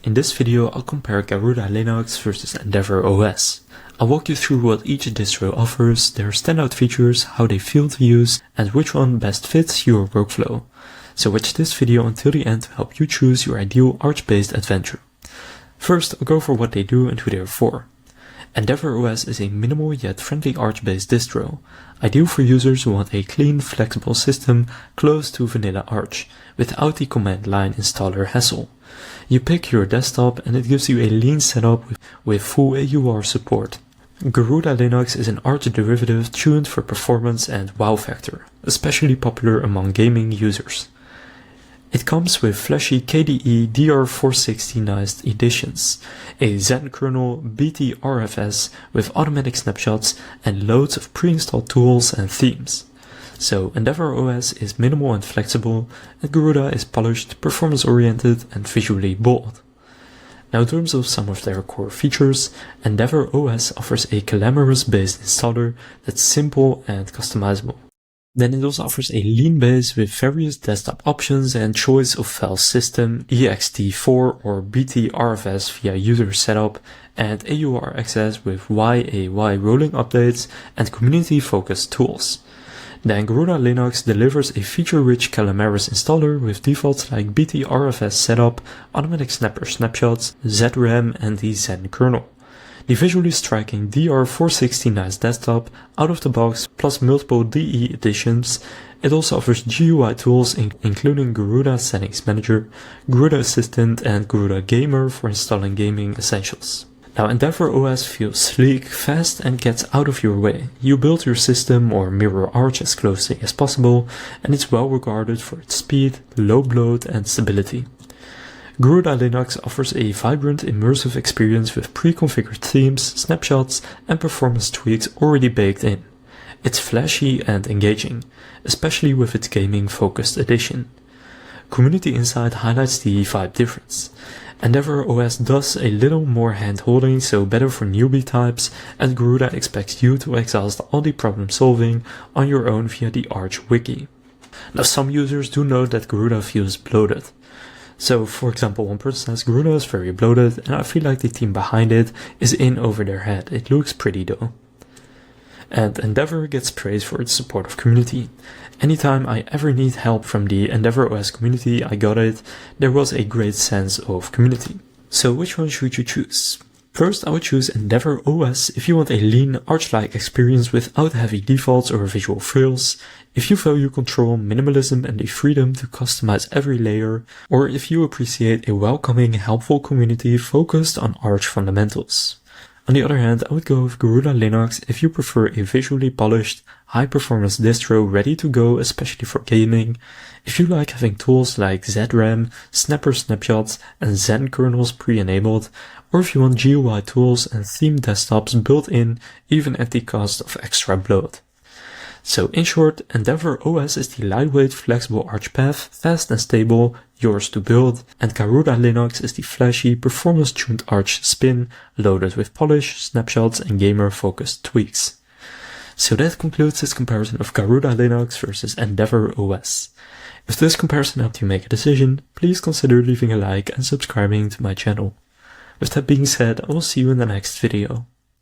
In this video, I'll compare Garuda Linux versus EndeavourOS. I'll walk you through what each distro offers, their standout features, how they feel to use, and which one best fits your workflow. So watch this video until the end to help you choose your ideal Arch-based adventure. First, I'll go for what they do and who they're for. EndeavourOS is a minimal yet friendly Arch-based distro, ideal for users who want a clean, flexible system close to vanilla Arch, without the command line installer hassle. You pick your desktop and it gives you a lean setup with full AUR support. Garuda Linux is an Arch derivative tuned for performance and wow factor, especially popular among gaming users. It comes with flashy KDE DR469 editions, a Zen kernel, BTRFS with automatic snapshots, and loads of pre-installed tools and themes. So EndeavourOS is minimal and flexible, and Garuda is polished, performance-oriented, and visually bold. Now in terms of some of their core features, EndeavourOS offers a Calamarus-based installer that's simple and customizable. Then it also offers a lean base with various desktop options and choice of file system, ext4 or BTRFS via user setup, and AUR access with YAY rolling updates and community-focused tools. Then Garuda Linux delivers a feature-rich Calamarus installer with defaults like BTRFS setup, automatic snapper snapshots, ZRAM, and the Zen kernel. The visually striking DR469 desktop out of the box plus multiple DE editions. It also offers GUI tools including Garuda Settings Manager, Garuda Assistant, and Garuda Gamer for installing gaming essentials. Now EndeavourOS feels sleek, fast, and gets out of your way. You build your system or mirror Arch as closely as possible, and it's well regarded for its speed, low bloat, and stability. Garuda Linux offers a vibrant, immersive experience with pre-configured themes, snapshots, and performance tweaks already baked in. It's flashy and engaging, especially with its gaming-focused edition. Community Insight highlights the vibe difference. EndeavourOS does a little more hand-holding, so better for newbie types, and Garuda expects you to exhaust all the problem-solving on your own via the Arch wiki. Now some users do note that Garuda feels bloated. So, for example, one person says Garuda is very bloated, and I feel like the team behind it is in over their head. It looks pretty though. And Endeavour gets praise for its supportive community. Anytime I ever need help from the EndeavourOS community, I got it. There was a great sense of community. So which one should you choose? First, I would choose EndeavourOS if you want a lean, Arch-like experience without heavy defaults or visual frills, if you value control, minimalism, and the freedom to customize every layer, or if you appreciate a welcoming, helpful community focused on Arch fundamentals. On the other hand, I would go with Garuda Linux if you prefer a visually polished, high-performance distro ready to go, especially for gaming, if you like having tools like ZRAM, snapper snapshots, and Zen kernels pre-enabled, or if you want GUI tools and theme desktops built in, even at the cost of extra bloat. So in short, EndeavourOS is the lightweight, flexible Arch path, fast and stable, yours to build, and Garuda Linux is the flashy, performance-tuned Arch spin, loaded with polish, snapshots, and gamer-focused tweaks. So that concludes this comparison of Garuda Linux versus EndeavourOS. If this comparison helped you make a decision, please consider leaving a like and subscribing to my channel. With that being said, I will see you in the next video.